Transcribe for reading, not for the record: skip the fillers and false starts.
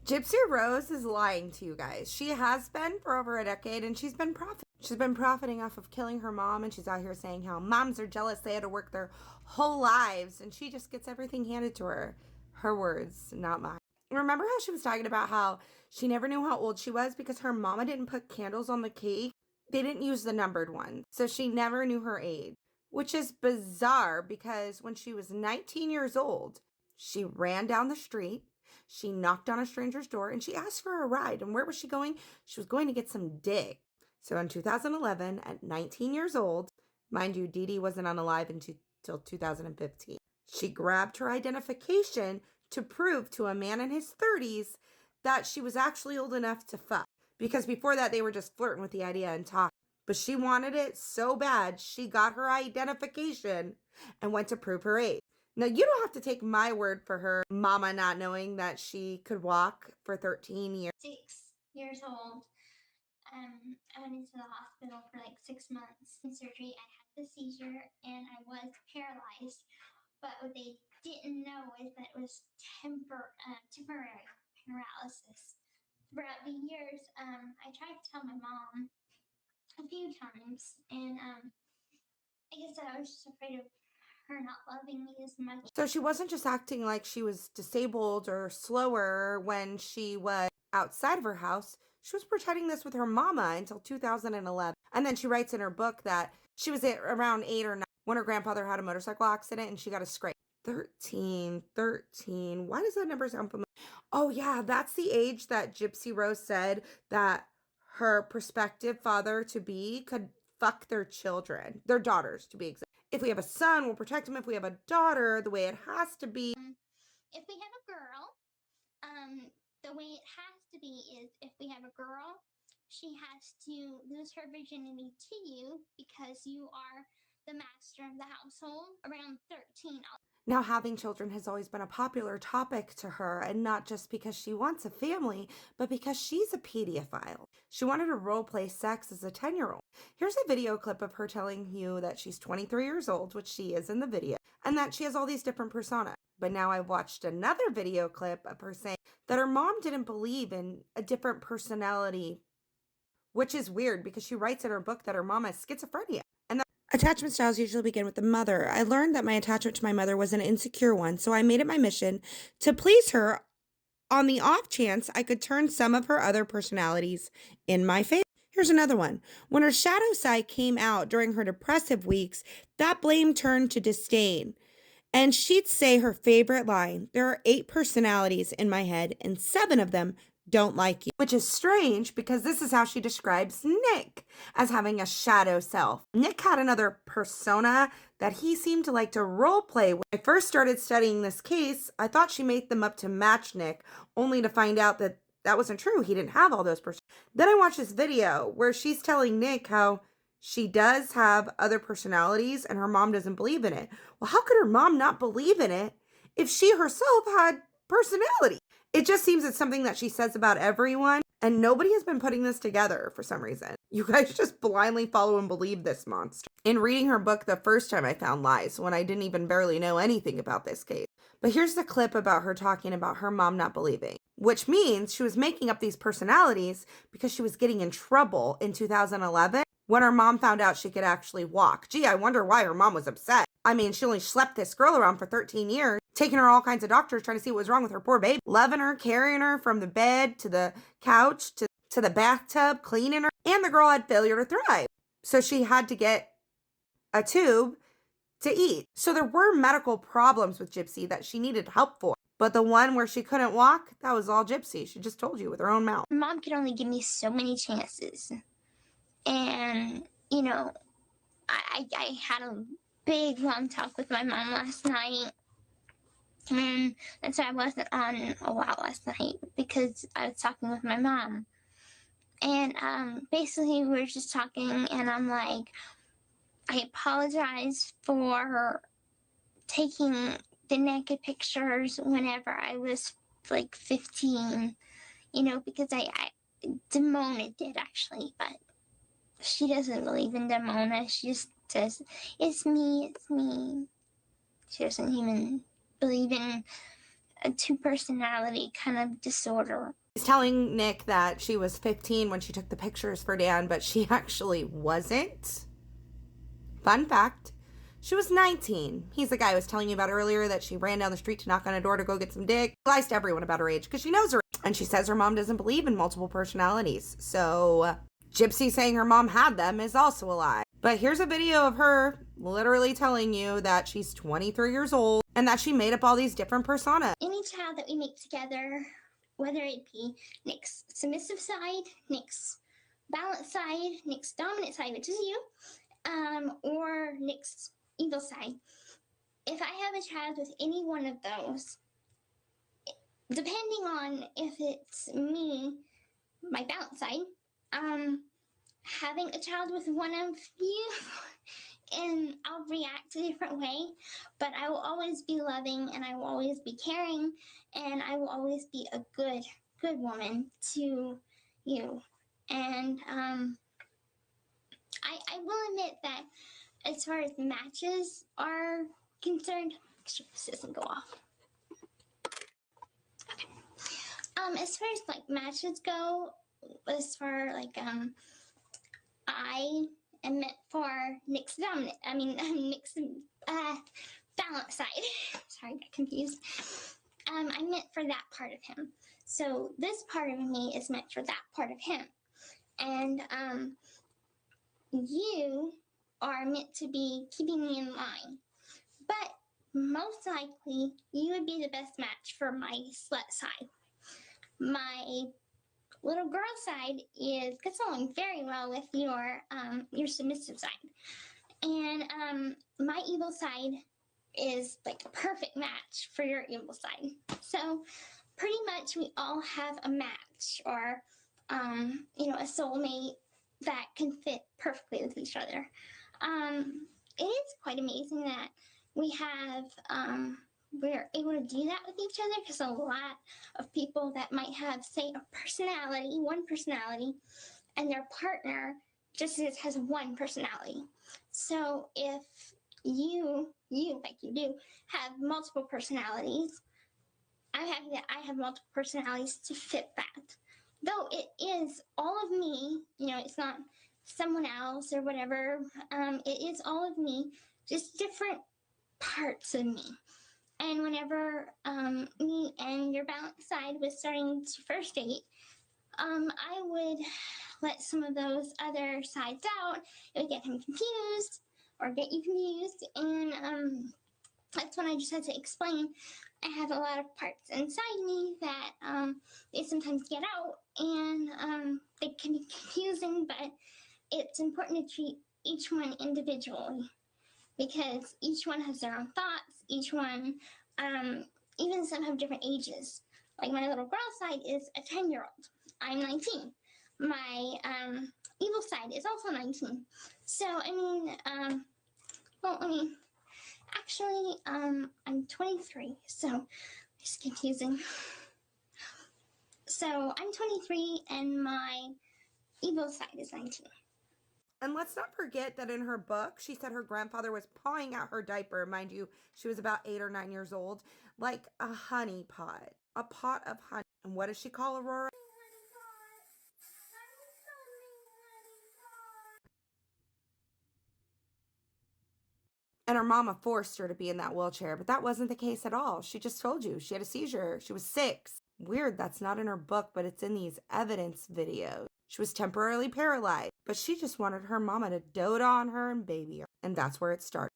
Gypsy Rose is lying to you guys. She has been for over a decade, and she's been profiting. She's been profiting off of killing her mom, and she's out here saying how moms are jealous they had to work their whole lives, and she just gets everything handed to her. Her words, not mine. Remember how she was talking about how she never knew how old she was because her mama didn't put candles on the cake? They didn't use the numbered ones, so she never knew her age, which is bizarre because when she was 19 years old, she ran down the street. She knocked on a stranger's door and she asked for a ride. And where was she going? She was going to get some dick. So in 2011, at 19 years old, mind you, Dee Dee wasn't unalive until 2015, she grabbed her identification to prove to a man in his 30s that she was actually old enough to fuck. Because before that, they were just flirting with the idea and talking. But she wanted it so bad, she got her identification and went to prove her age. Now, you don't have to take my word for her mama not knowing that she could walk for 13 years. 6 years old. I went into the hospital for like 6 months in surgery. I had the seizure and I was paralyzed. But what they didn't know is that it was temporary paralysis. Throughout the years, I tried to tell my mom a few times, and I guess I was just afraid of her not loving me as much. So she wasn't just acting like she was disabled or slower when she was outside of her house. She was pretending this with her mama until 2011. And then she writes in her book that she was at around 8 or 9 when her grandfather had a motorcycle accident and she got a scrape. 13. Why does that number sound familiar? Oh, yeah, that's the age that Gypsy Rose said that her prospective father to be could fuck their children, their daughters to be exact. If we have a son, we'll protect him. If we have a daughter, the way it has to be. If we have a girl, the way it has to be is if we have a girl, she has to lose her virginity to you because you are the master of the household around 13. Now, having children has always been a popular topic to her, and not just because she wants a family, but because she's a pedophile. She wanted to role play sex as a 10-year-old. Here's a video clip of her telling you that she's 23 years old, which she is in the video, and that she has all these different personas. But now I watched another video clip of her saying that her mom didn't believe in a different personality, which is weird because she writes in her book that her mom has schizophrenia. And attachment styles usually begin with the mother. I learned that my attachment to my mother was an insecure one, so I made it my mission to please her on the off chance I could turn some of her other personalities in my favor. Here's another one. When her shadow side came out during her depressive weeks, that blame turned to disdain. And she'd say her favorite line, there are 8 personalities in my head, and 7 of them don't like you. Which is strange because this is how she describes Nick, as having a shadow self. Nick had another persona that he seemed to like to role play. When I first started studying this case, I thought she made them up to match Nick, only to find out that that wasn't true. He didn't have all those personas. Then I watched this video where she's telling Nick how she does have other personalities and her mom doesn't believe in it. Well, how could her mom not believe in it if she herself had personality? It just seems it's something that she says about everyone, and nobody has been putting this together for some reason. You guys just blindly follow and believe this monster. In reading her book the first time, I found lies when I didn't even barely know anything about this case. But here's the clip about her talking about her mom not believing, which means she was making up these personalities because she was getting in trouble in 2011 when her mom found out she could actually walk. Gee, I wonder why her mom was upset. I mean, she only schlepped this girl around for 13 years, taking her all kinds of doctors trying to see what was wrong with her poor baby, loving her, carrying her from the bed to the couch to the bathtub, cleaning her, and the girl had failure to thrive. So she had to get a tube to eat. So there were medical problems with Gypsy that she needed help for. But the one where she couldn't walk, that was all Gypsy. She just told you with her own mouth. Mom could only give me so many chances. And, I had a big long talk with my mom last night. And so I wasn't on a lot last night because I was talking with my mom. And basically we were just talking and I'm like, I apologize for taking the naked pictures whenever I was like 15, because Demona did actually, but she doesn't believe in Demona. She just says, it's me. She doesn't even believe in a two-personality kind of disorder. She's telling Nick that she was 15 when she took the pictures for Dan, but she actually wasn't. Fun fact, she was 19. He's the guy I was telling you about earlier that she ran down the street to knock on a door to go get some dick. She lies to everyone about her age because she knows her. And she says her mom doesn't believe in multiple personalities. So Gypsy saying her mom had them is also a lie. But here's a video of her literally telling you that she's 23 years old and that she made up all these different personas. Any child that we make together, whether it be Nick's submissive side, Nick's balanced side, Nick's dominant side, which is you, or Nick's evil side. If I have a child with any one of those, depending on if it's me, my balanced side, having a child with one of you, and I'll react a different way, but I will always be loving, and I will always be caring, and I will always be a good woman to you. And I will admit that as far as matches are concerned, this doesn't go off. Okay. As far as like matches go, as far like I am meant for Nick's Nick's balance side. Sorry, I got confused. I'm meant for that part of him. So this part of me is meant for that part of him. And you are meant to be keeping me in line. But most likely, you would be the best match for my slut side. My little girl side gets along very well with your submissive side. And my evil side is like a perfect match for your evil side. So pretty much we all have a match, or a soulmate that can fit perfectly with each other. It is quite amazing that we're able to do that with each other, because a lot of people that might have, say, one personality, and their partner just has one personality. So if you like you do have multiple personalities, I'm happy that I have multiple personalities to fit that. Though it is all of me, it's not someone else or whatever. It is all of me, just different parts of me. And whenever me and your balanced side was starting to first date, I would let some of those other sides out. It would get him confused, or get you confused, and that's when I just had to explain I have a lot of parts inside me that they sometimes get out, and they can be confusing, but it's important to treat each one individually, because each one has their own thoughts. Each one, even some have different ages. Like my little girl side is a 10-year-old. I'm 19. My evil side is also 19. So, actually, I'm 23, so it's confusing. So I'm 23, and my evil side is 19. And let's not forget that in her book, she said her grandfather was pawing at her diaper. Mind you, she was about 8 or 9 years old, like a honey pot, a pot of honey. And what does she call Aurora? And her mama forced her to be in that wheelchair, but that wasn't the case at all. She just told you she had a seizure. She was 6. Weird, that's not in her book, but it's in these evidence videos. She was temporarily paralyzed, but she just wanted her mama to dote on her and baby her. And that's where it started.